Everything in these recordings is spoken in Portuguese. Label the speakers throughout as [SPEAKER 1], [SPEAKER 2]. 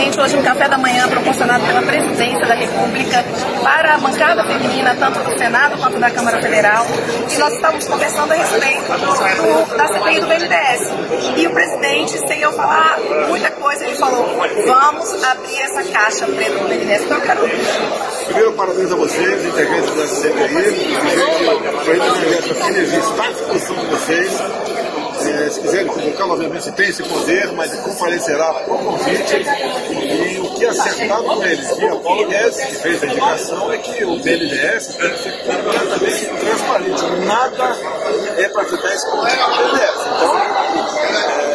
[SPEAKER 1] presidente, hoje um café da manhã proporcionado pela Presidência da República para a bancada feminina, tanto do Senado quanto da Câmara Federal, e nós estamos conversando a respeito da CPI do BNDES. E o presidente, sem eu falar muita coisa, ele falou: vamos abrir essa caixa preta do BNDES. Então eu quero...
[SPEAKER 2] Primeiro, parabéns a vocês, integrantes da CPI. O BNDES está à disposição de vocês. Se quiserem convocar, obviamente tem esse poder, mas comparecerá por convite. E o que é acertado com eles, via Paulo Guedes, que fez a indicação, é que o BNDES tem que ser completamente transparente. Nada é para ficar escondido no BNDES.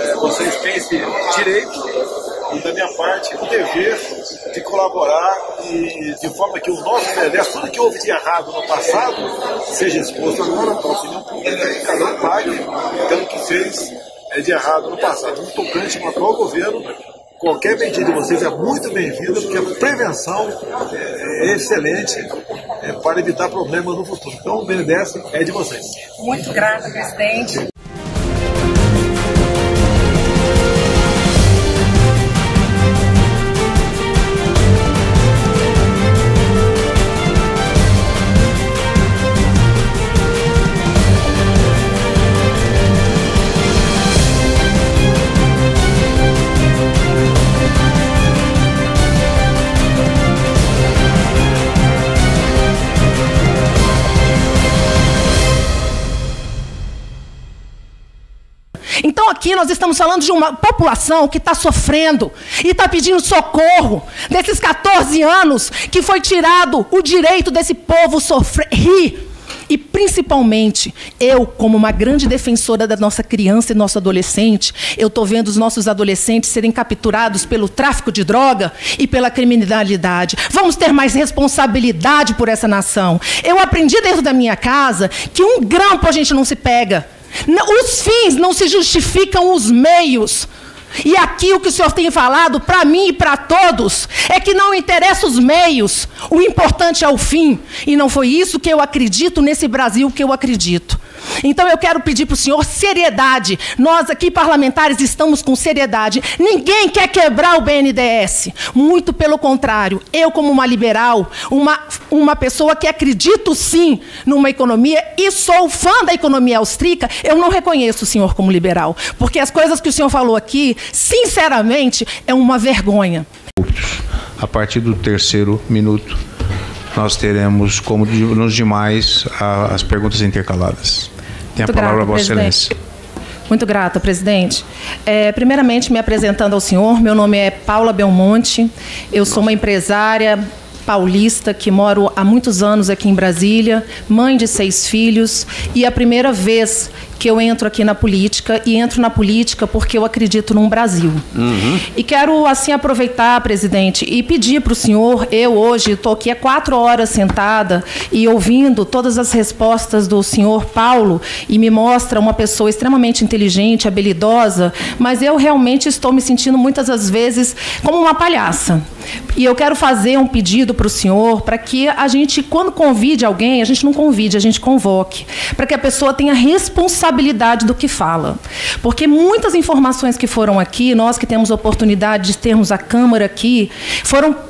[SPEAKER 2] Então, vocês têm esse direito e, da minha parte, o dever de colaborar e de forma que o nosso BNDES, tudo que houve de errado no passado, seja exposto agora para a opinião pública e cada um pague pelo que fez de errado no passado. No tocante ao atual governo, qualquer medida de vocês é muito bem-vinda, porque a prevenção é excelente para evitar problemas no futuro. Então, o BNDES é de vocês.
[SPEAKER 1] Muito grata, presidente.
[SPEAKER 3] Então aqui nós estamos falando de uma população que está sofrendo e está pedindo socorro. Desses 14 anos que foi tirado o direito desse povo rir. E, principalmente, eu, como uma grande defensora da nossa criança e nosso adolescente, eu estou vendo os nossos adolescentes serem capturados pelo tráfico de droga e pela criminalidade. Vamos ter mais responsabilidade por essa nação. Eu aprendi dentro da minha casa que um grampo a gente não se pega. Os fins não se justificam os meios. E aqui o que o senhor tem falado para mim e para todos é que não interessa os meios, o importante é o fim. E não foi isso que eu acredito nesse Brasil que eu acredito. Então eu quero pedir para o senhor seriedade. Nós aqui parlamentares estamos com seriedade. Ninguém quer quebrar o BNDES. Muito pelo contrário. Eu, como uma liberal, uma pessoa que acredito sim numa economia e sou fã da economia austríaca, eu não reconheço o senhor como liberal. Porque as coisas que o senhor falou aqui, sinceramente, é uma vergonha.
[SPEAKER 4] A partir do 3º minuto, nós teremos, como nos demais, as perguntas intercaladas. Tem a palavra a Vossa Excelência.
[SPEAKER 3] Muito grata, presidente. Primeiramente, me apresentando ao senhor, meu nome é Paula Belmonte, eu sou uma empresária paulista que moro há muitos anos aqui em Brasília, mãe de 6 filhos, e a primeira vez que eu entro aqui na política, e entro na política porque eu acredito num Brasil. E quero, assim, aproveitar, presidente, e pedir para o senhor, eu hoje estou aqui há 4 horas sentada e ouvindo todas as respostas do senhor Paulo, e me mostra uma pessoa extremamente inteligente, habilidosa, mas eu realmente estou me sentindo muitas das vezes como uma palhaça. E eu quero fazer um pedido para o senhor, para que a gente, quando convide alguém, a gente não convide, a gente convoque, para que a pessoa tenha responsabilidade do que fala. Porque muitas informações que foram aqui, nós que temos a oportunidade de termos a Câmara aqui, foram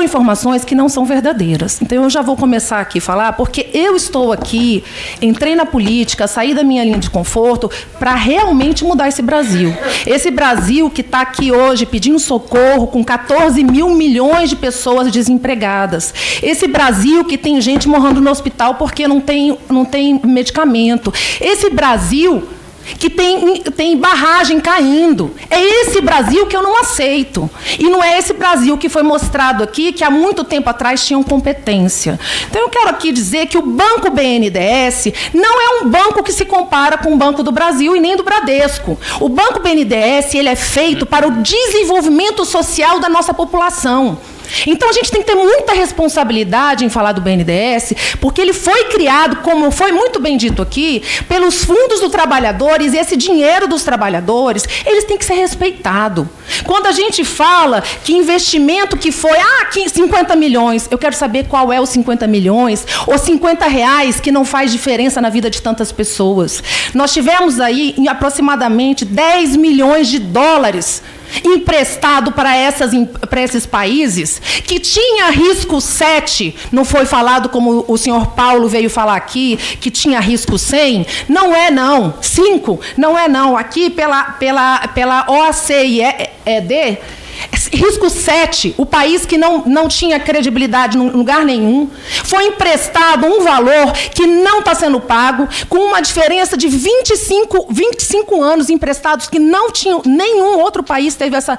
[SPEAKER 3] informações que não são verdadeiras. Então, eu já vou começar aqui a falar, porque eu estou aqui, entrei na política, saí da minha linha de conforto para realmente mudar esse Brasil. Esse Brasil que está aqui hoje pedindo socorro com 14 mil milhões de pessoas desempregadas. Esse Brasil que tem gente morrendo no hospital porque não tem medicamento. Esse Brasil que tem barragem caindo. É esse Brasil que eu não aceito. E não é esse Brasil que foi mostrado aqui, que há muito tempo atrás tinham competência. Então, eu quero aqui dizer que o Banco BNDES não é um banco que se compara com o Banco do Brasil e nem do Bradesco. O Banco BNDES, ele é feito para o desenvolvimento social da nossa população. Então, a gente tem que ter muita responsabilidade em falar do BNDES, porque ele foi criado, como foi muito bem dito aqui, pelos fundos dos trabalhadores, e esse dinheiro dos trabalhadores, eles têm que ser respeitados. Quando a gente fala que investimento que foi, 50 milhões, eu quero saber qual é os 50 milhões, ou 50 reais, que não faz diferença na vida de tantas pessoas. Nós tivemos aí aproximadamente 10 milhões de dólares emprestado para esses países, que tinha risco 7, não foi falado como o senhor Paulo veio falar aqui, que tinha risco 100, não é não, 5, não é não, aqui pela OACID, risco 7, o país que não tinha credibilidade em lugar nenhum, foi emprestado um valor que não está sendo pago, com uma diferença de 25 anos emprestados, que não tinham, nenhum outro país teve essa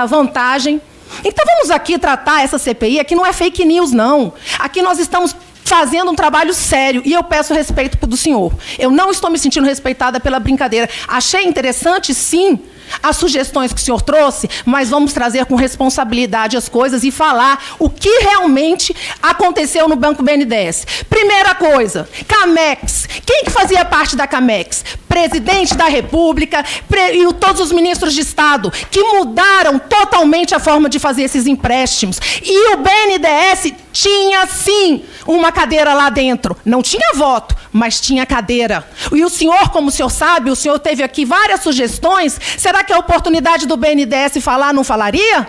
[SPEAKER 3] vantagem. Então vamos aqui tratar essa CPI, aqui não é fake news não, aqui nós estamos fazendo um trabalho sério, e eu peço respeito do senhor. Eu não estou me sentindo respeitada pela brincadeira. Achei interessante, sim, as sugestões que o senhor trouxe, mas vamos trazer com responsabilidade as coisas e falar o que realmente aconteceu no Banco BNDES. Primeira coisa, Camex. Quem que fazia parte da Camex? Presidente da República e todos os ministros de Estado, que mudaram totalmente a forma de fazer esses empréstimos. E o BNDES tinha, sim, uma cadeira lá dentro. Não tinha voto, mas tinha cadeira. E o senhor, como o senhor sabe, o senhor teve aqui várias sugestões. Será que a oportunidade do BNDES falar não falaria?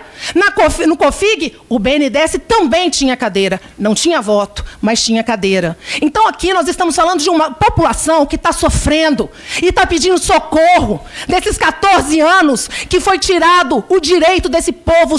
[SPEAKER 3] No COFIG, o BNDES também tinha cadeira. Não tinha voto, mas tinha cadeira. Então aqui nós estamos falando de uma população que está sofrendo e está pedindo socorro. Desses 14 anos que foi tirado o direito desse povo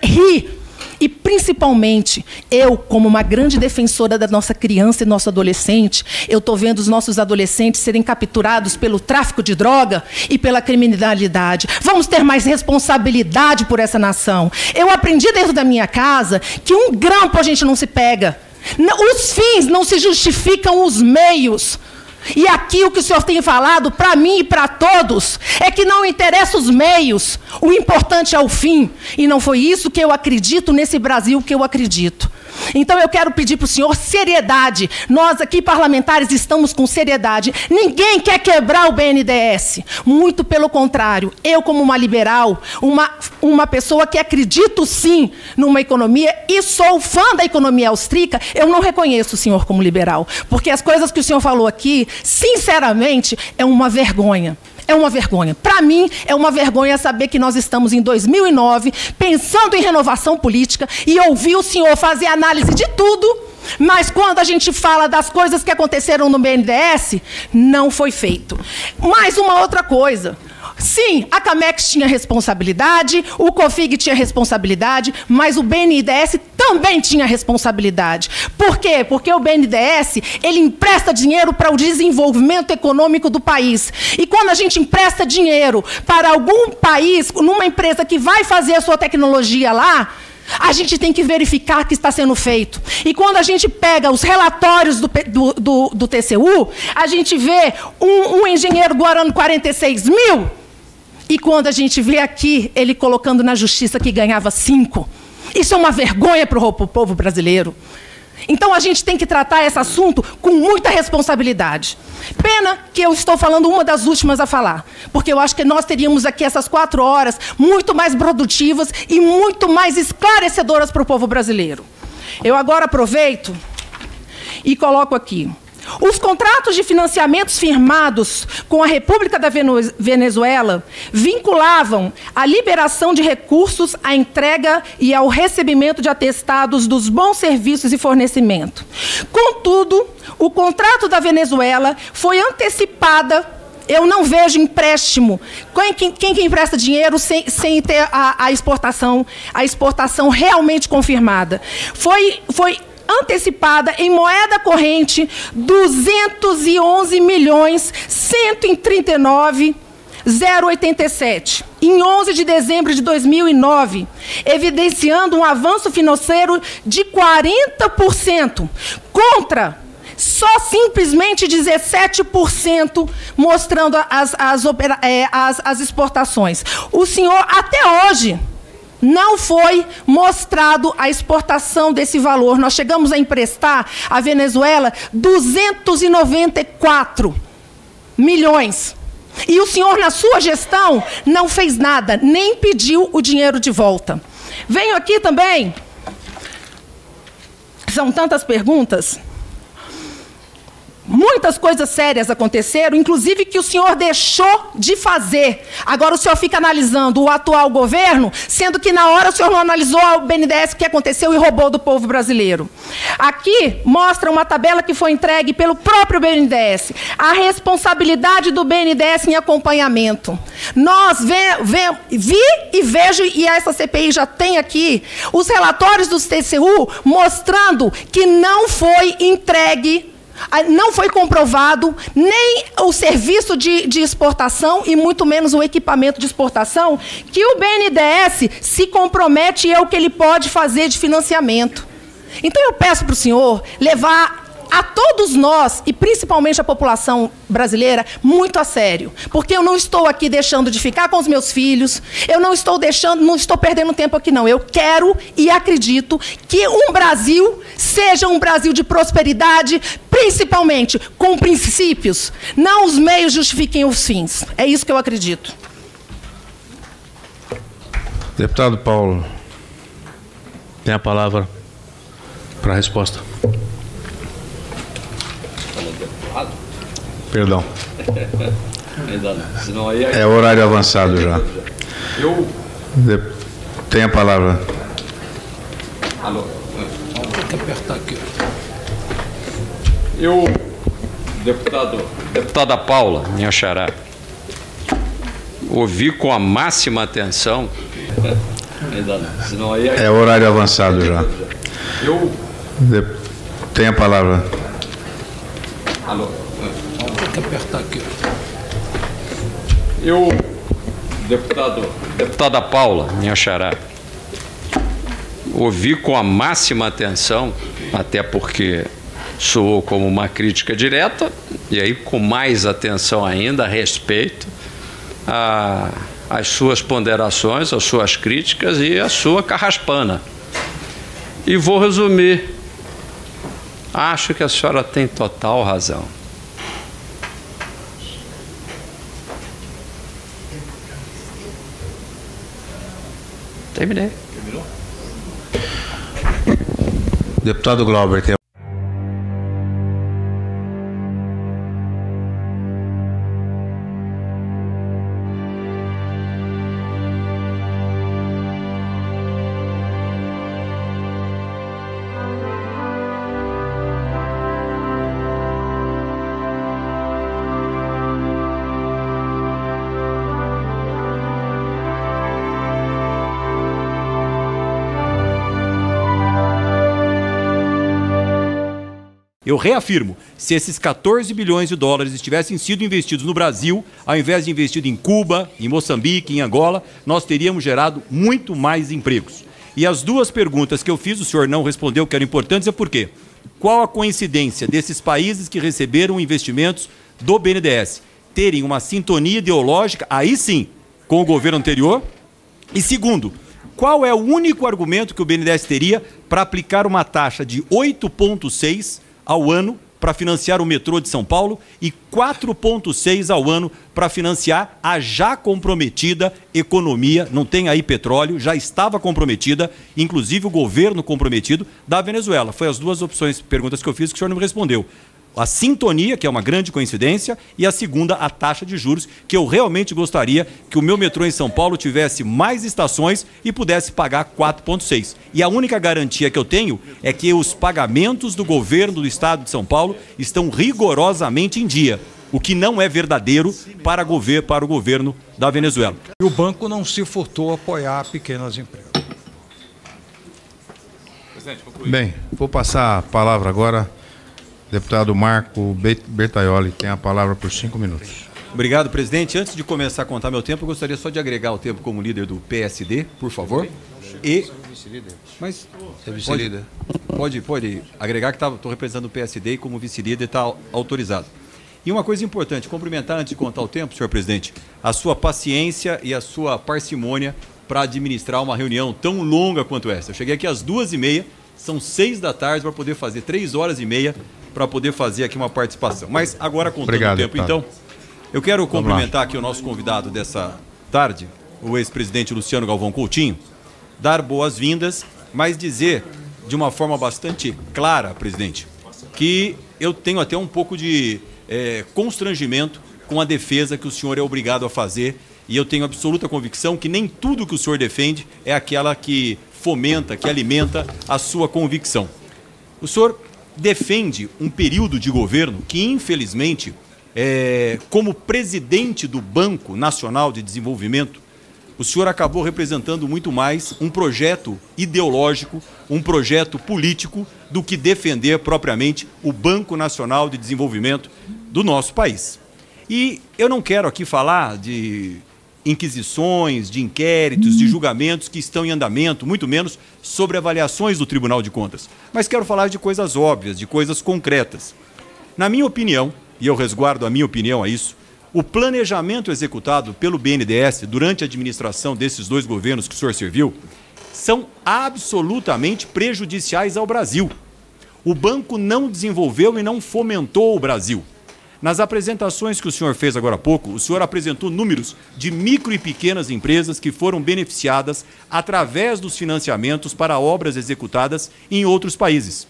[SPEAKER 3] rir. E, principalmente, eu, como uma grande defensora da nossa criança e nosso adolescente, eu estou vendo os nossos adolescentes serem capturados pelo tráfico de droga e pela criminalidade. Vamos ter mais responsabilidade por essa nação. Eu aprendi dentro da minha casa que um grampo a gente não se pega. Os fins não se justificam os meios. E aqui o que o senhor tem falado para mim e para todos é que não interessa os meios, o importante é o fim. E não foi isso que eu acredito nesse Brasil que eu acredito. Então eu quero pedir para o senhor seriedade. Nós aqui parlamentares estamos com seriedade. Ninguém quer quebrar o BNDES. Muito pelo contrário. Eu, como uma liberal, uma pessoa que acredito sim numa economia e sou fã da economia austríaca, eu não reconheço o senhor como liberal. Porque as coisas que o senhor falou aqui, sinceramente, é uma vergonha. É uma vergonha. Para mim, é uma vergonha saber que nós estamos em 2009, pensando em renovação política, e ouvir o senhor fazer análise de tudo, mas quando a gente fala das coisas que aconteceram no BNDES, não foi feito. Mais uma outra coisa. Sim, a Camex tinha responsabilidade, o COFIG tinha responsabilidade, mas o BNDES também tinha responsabilidade. Por quê? Porque o BNDES, ele empresta dinheiro para o desenvolvimento econômico do país. E quando a gente empresta dinheiro para algum país, numa empresa que vai fazer a sua tecnologia lá, a gente tem que verificar que está sendo feito. E quando a gente pega os relatórios do TCU, a gente vê um engenheiro guardando 46 mil, e quando a gente vê aqui ele colocando na justiça que ganhava 5. Isso é uma vergonha para o povo brasileiro. Então a gente tem que tratar esse assunto com muita responsabilidade. Pena que eu estou falando uma das últimas a falar, porque eu acho que nós teríamos aqui essas 4 horas muito mais produtivas e muito mais esclarecedoras para o povo brasileiro. Eu agora aproveito e coloco aqui. Os contratos de financiamentos firmados com a República da Venezuela vinculavam a liberação de recursos à entrega e ao recebimento de atestados dos bons serviços e fornecimento. Contudo, o contrato da Venezuela foi antecipada. Eu não vejo empréstimo. Quem que empresta dinheiro sem ter a exportação realmente confirmada? Foi antecipada em moeda corrente 211.139.087, em 11 de dezembro de 2009, evidenciando um avanço financeiro de 40%, contra só simplesmente 17%, mostrando as exportações. O senhor, até hoje, não foi mostrado a exportação desse valor. Nós chegamos a emprestar à Venezuela 294 milhões. E o senhor, na sua gestão, não fez nada, nem pediu o dinheiro de volta. Venho aqui também. São tantas perguntas. muitas coisas sérias aconteceram, inclusive que o senhor deixou de fazer. Agora o senhor fica analisando o atual governo, sendo que na hora o senhor não analisou o BNDES que aconteceu e roubou do povo brasileiro. Aqui mostra uma tabela que foi entregue pelo próprio BNDES. A responsabilidade do BNDES em acompanhamento. Nós vi e vejo, e essa CPI já tem aqui, os relatórios dos TCU mostrando que não foi entregue, não foi comprovado nem o serviço de exportação e muito menos o equipamento de exportação que o BNDES se compromete e é o que ele pode fazer de financiamento. Então eu peço para o senhor levar a todos nós, e principalmente a população brasileira, muito a sério. Porque eu não estou aqui deixando de ficar com os meus filhos, eu não estou perdendo tempo aqui, não. Eu quero e acredito que um Brasil seja um Brasil de prosperidade, principalmente com princípios. Não os meios justifiquem os fins. É isso que eu acredito.
[SPEAKER 4] Deputado Paulo, tem a palavra para a resposta. Perdão. É horário avançado já. Tem a palavra.
[SPEAKER 5] Alô. Tem que apertar aqui. Deputada Paula, minha xará, ouvi com a máxima atenção.
[SPEAKER 4] É horário avançado já. Tem a palavra.
[SPEAKER 5] Alô.
[SPEAKER 6] Tem que apertar aqui.
[SPEAKER 5] Deputada Paula, minha xará, ouvi com a máxima atenção, até porque soou como uma crítica direta, e aí com mais atenção ainda a respeito às suas ponderações, às suas críticas e à sua carraspana. E vou resumir. Acho que a senhora tem total razão. Terminei. Terminou?
[SPEAKER 4] Deputado Glauber, tem
[SPEAKER 7] Eu reafirmo, se esses 14 bilhões de dólares tivessem sido investidos no Brasil, ao invés de investido em Cuba, em Moçambique, em Angola, nós teríamos gerado muito mais empregos. E as duas perguntas que eu fiz, o senhor não respondeu, que eram importantes, é por quê? Qual a coincidência desses países que receberam investimentos do BNDES terem uma sintonia ideológica, aí sim, com o governo anterior? E segundo, qual é o único argumento que o BNDES teria para aplicar uma taxa de 8,6% ao ano para financiar o metrô de São Paulo e 4,6% ao ano para financiar a já comprometida economia, não tem aí petróleo, já estava comprometida, inclusive o governo comprometido da Venezuela. Foi as duas opções, perguntas que eu fiz que o senhor não me respondeu. A sintonia, que é uma grande coincidência, e a segunda, a taxa de juros, que eu realmente gostaria que o meu metrô em São Paulo tivesse mais estações e pudesse pagar 4,6%. E a única garantia que eu tenho é que os pagamentos do governo do estado de São Paulo estão rigorosamente em dia, o que não é verdadeiro para o governo da Venezuela.
[SPEAKER 6] E o banco não se furtou a apoiar pequenas empresas.
[SPEAKER 4] Bem, vou passar a palavra agora. Deputado Marco Bertaioli tem a palavra por 5 minutos.
[SPEAKER 7] Obrigado, presidente. Antes de começar a contar meu tempo, eu gostaria só de agregar o tempo como líder do PSD, por favor. Mas é vice-líder. Pode agregar que estou representando o PSD e como vice-líder está autorizado. E uma coisa importante, cumprimentar antes de contar o tempo, senhor presidente, a sua paciência e a sua parcimônia para administrar uma reunião tão longa quanto essa. Eu cheguei aqui às 2h30, são 6 da tarde para poder fazer 3 horas e meia para poder fazer aqui uma participação. Mas agora, contando o tempo, deputado. Então, eu quero cumprimentar aqui o nosso convidado dessa tarde, o ex-presidente Luciano Galvão Coutinho, dar boas-vindas, mas dizer de uma forma bastante clara, presidente, que eu tenho até um pouco de constrangimento com a defesa que o senhor é obrigado a fazer, e eu tenho absoluta convicção que nem tudo que o senhor defende é aquela que fomenta, que alimenta a sua convicção. O senhor defende um período de governo que, infelizmente, como presidente do Banco Nacional de Desenvolvimento, o senhor acabou representando muito mais um projeto ideológico, um projeto político, do que defender propriamente o Banco Nacional de Desenvolvimento do nosso país. E eu não quero aqui falar de inquisições, de inquéritos, de julgamentos que estão em andamento, muito menos sobre avaliações do Tribunal de Contas. Mas quero falar de coisas óbvias, de coisas concretas. Na minha opinião, e eu resguardo a minha opinião a isso, o planejamento executado pelo BNDES durante a administração desses dois governos que o senhor serviu são absolutamente prejudiciais ao Brasil. O banco não desenvolveu e não fomentou o Brasil. Nas apresentações que o senhor fez agora há pouco, o senhor apresentou números de micro e pequenas empresas que foram beneficiadas através dos financiamentos para obras executadas em outros países.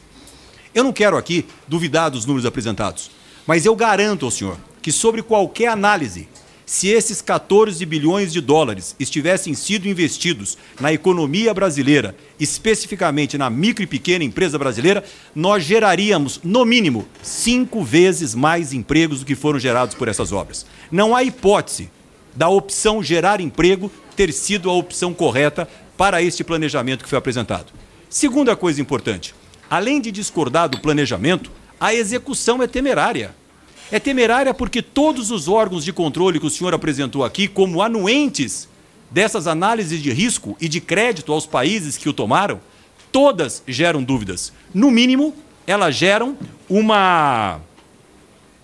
[SPEAKER 7] Eu não quero aqui duvidar dos números apresentados, mas eu garanto ao senhor que, sobre qualquer análise, se esses 14 bilhões de dólares estivessem sido investidos na economia brasileira, especificamente na micro e pequena empresa brasileira, nós geraríamos, no mínimo, 5 vezes mais empregos do que foram gerados por essas obras. Não há hipótese da opção gerar emprego ter sido a opção correta para este planejamento que foi apresentado. Segunda coisa importante, além de discordar do planejamento, a execução é temerária. É temerária porque todos os órgãos de controle que o senhor apresentou aqui como anuentes dessas análises de risco e de crédito aos países que o tomaram, todas geram dúvidas. No mínimo, elas geram uma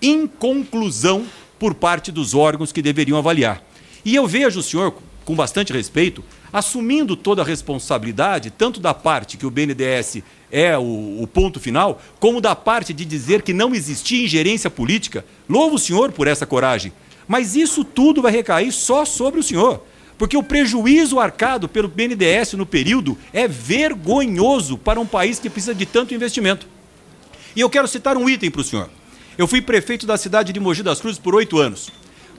[SPEAKER 7] inconclusão por parte dos órgãos que deveriam avaliar. E eu vejo o senhor, com bastante respeito, assumindo toda a responsabilidade, tanto da parte que o BNDES é o ponto final, como da parte de dizer que não existia ingerência política. Louvo o senhor por essa coragem. Mas isso tudo vai recair só sobre o senhor, porque o prejuízo arcado pelo BNDES no período é vergonhoso para um país que precisa de tanto investimento. E eu quero citar um item para o senhor. Eu fui prefeito da cidade de Mogi das Cruzes por 8 anos.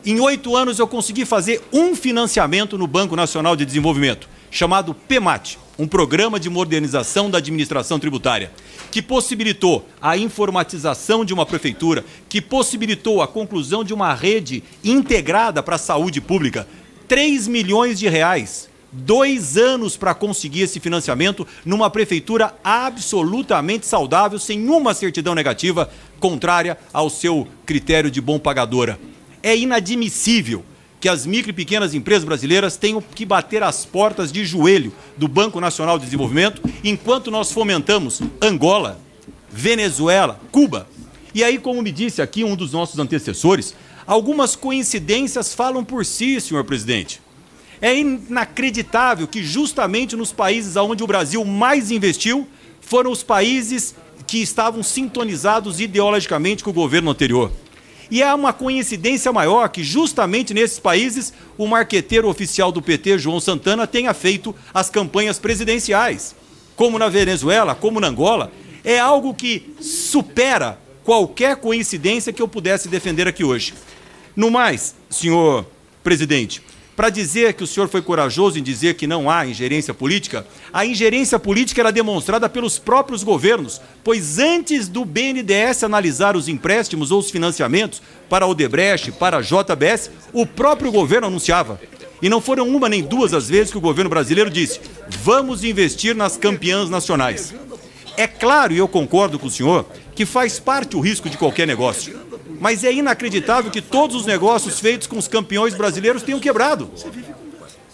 [SPEAKER 7] Em 8 anos eu consegui fazer um financiamento no Banco Nacional de Desenvolvimento, chamado PEMAT, um programa de modernização da administração tributária, que possibilitou a informatização de uma prefeitura, que possibilitou a conclusão de uma rede integrada para a saúde pública. 3 milhões de reais, 2 anos para conseguir esse financiamento numa prefeitura absolutamente saudável, sem uma certidão negativa contrária ao seu critério de bom pagadora. É inadmissível que as micro e pequenas empresas brasileiras tenham que bater as portas de joelho do Banco Nacional de Desenvolvimento, enquanto nós fomentamos Angola, Venezuela, Cuba. E aí, como me disse aqui um dos nossos antecessores, algumas coincidências falam por si, senhor presidente. É inacreditável que justamente nos países onde o Brasil mais investiu foram os países que estavam sintonizados ideologicamente com o governo anterior. E há uma coincidência maior que justamente nesses países o marqueteiro oficial do PT, João Santana, tenha feito as campanhas presidenciais. Como na Venezuela, como na Angola, é algo que supera qualquer coincidência que eu pudesse defender aqui hoje. No mais, senhor presidente, para dizer que o senhor foi corajoso em dizer que não há ingerência política, a ingerência política era demonstrada pelos próprios governos, pois antes do BNDES analisar os empréstimos ou os financiamentos para a Odebrecht, para a JBS, o próprio governo anunciava. E não foram uma nem duas as vezes que o governo brasileiro disse: vamos investir nas campeãs nacionais. É claro, e eu concordo com o senhor, que faz parte o risco de qualquer negócio. Mas é inacreditável que todos os negócios feitos com os campeões brasileiros tenham quebrado.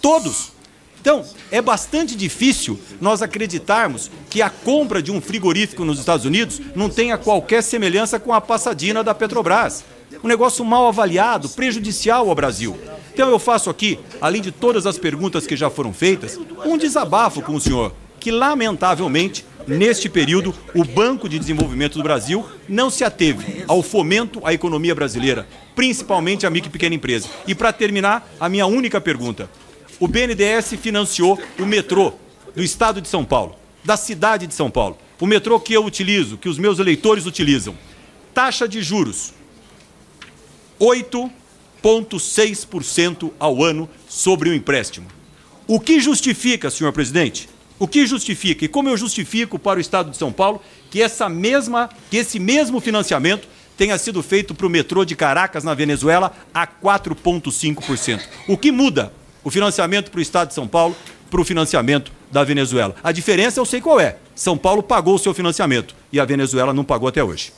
[SPEAKER 7] Todos. Então, é bastante difícil nós acreditarmos que a compra de um frigorífico nos Estados Unidos não tenha qualquer semelhança com a Pasadena da Petrobras. Um negócio mal avaliado, prejudicial ao Brasil. Então eu faço aqui, além de todas as perguntas que já foram feitas, um desabafo com o senhor, que lamentavelmente, neste período, o Banco de Desenvolvimento do Brasil não se ateve ao fomento à economia brasileira, principalmente à micro e pequena empresa. E para terminar, a minha única pergunta. O BNDES financiou o metrô do estado de São Paulo, da cidade de São Paulo. O metrô que eu utilizo, que os meus eleitores utilizam. Taxa de juros, 8,6% ao ano sobre o empréstimo. O que justifica, senhor presidente? O que justifica? E como eu justifico para o Estado de São Paulo que esse mesmo financiamento tenha sido feito para o metrô de Caracas, na Venezuela, a 4,5%. O que muda o financiamento para o Estado de São Paulo para o financiamento da Venezuela? A diferença eu sei qual é. São Paulo pagou o seu financiamento e a Venezuela não pagou até hoje.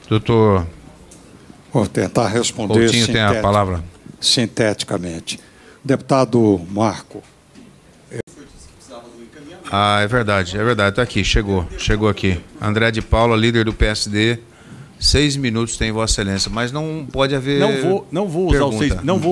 [SPEAKER 4] Doutor...
[SPEAKER 6] Vou tentar responder
[SPEAKER 4] Coutinho tem a palavra.
[SPEAKER 6] Sinteticamente. Deputado Marco.
[SPEAKER 4] Ah, é verdade. Está aqui, chegou aqui. André de Paula, líder do PSD, 6 minutos tem Vossa Excelência, mas não pode haver
[SPEAKER 7] Não vou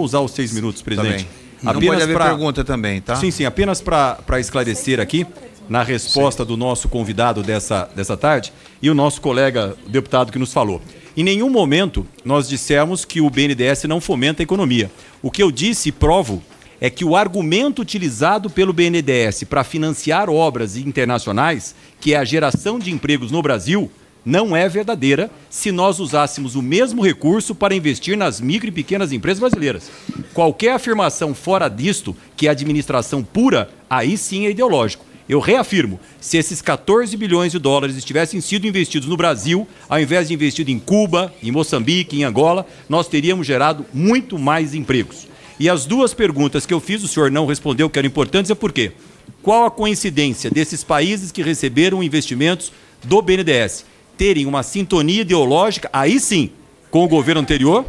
[SPEAKER 7] usar os 6 minutos, presidente.
[SPEAKER 4] Não pode haver pergunta também, tá?
[SPEAKER 7] Sim, apenas para esclarecer aqui, na resposta do nosso convidado dessa tarde, e o nosso colega deputado que nos falou. Em nenhum momento nós dissemos que o BNDES não fomenta a economia. O que eu disse e provo é que o argumento utilizado pelo BNDES para financiar obras internacionais, que é a geração de empregos no Brasil, não é verdadeira se nós usássemos o mesmo recurso para investir nas micro e pequenas empresas brasileiras. Qualquer afirmação fora disto, que é administração pura, aí sim é ideológico. Eu reafirmo, se esses 14 bilhões de dólares tivessem sido investidos no Brasil, ao invés de investido em Cuba, em Moçambique, em Angola, nós teríamos gerado muito mais empregos. E as duas perguntas que eu fiz, o senhor não respondeu, que eram importantes, é por quê? Qual a coincidência desses países que receberam investimentos do BNDES terem uma sintonia ideológica, aí sim, com o governo anterior?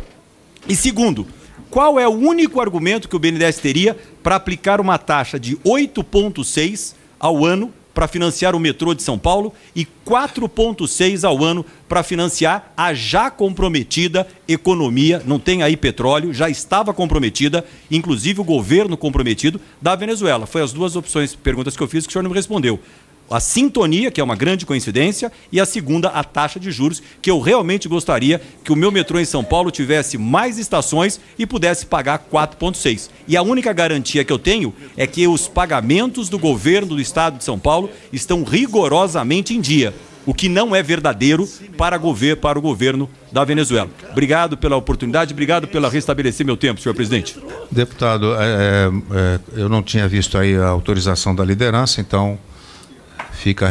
[SPEAKER 7] E segundo, qual é o único argumento que o BNDES teria para aplicar uma taxa de 8,6% ao ano para financiar o metrô de São Paulo e 4,6% ao ano para financiar a já comprometida economia, não tem aí petróleo, já estava comprometida, inclusive o governo comprometido da Venezuela. Foi as duas perguntas que eu fiz que o senhor não me respondeu. A sintonia, que é uma grande coincidência, e a segunda, a taxa de juros, que eu realmente gostaria que o meu metrô em São Paulo tivesse mais estações e pudesse pagar 4,6%. E a única garantia que eu tenho é que os pagamentos do governo do Estado de São Paulo estão rigorosamente em dia, o que não é verdadeiro para o governo da Venezuela. Obrigado pela oportunidade, obrigado pela restabelecer meu tempo, senhor presidente.
[SPEAKER 4] Deputado, eu não tinha visto aí a autorização da liderança, então fica a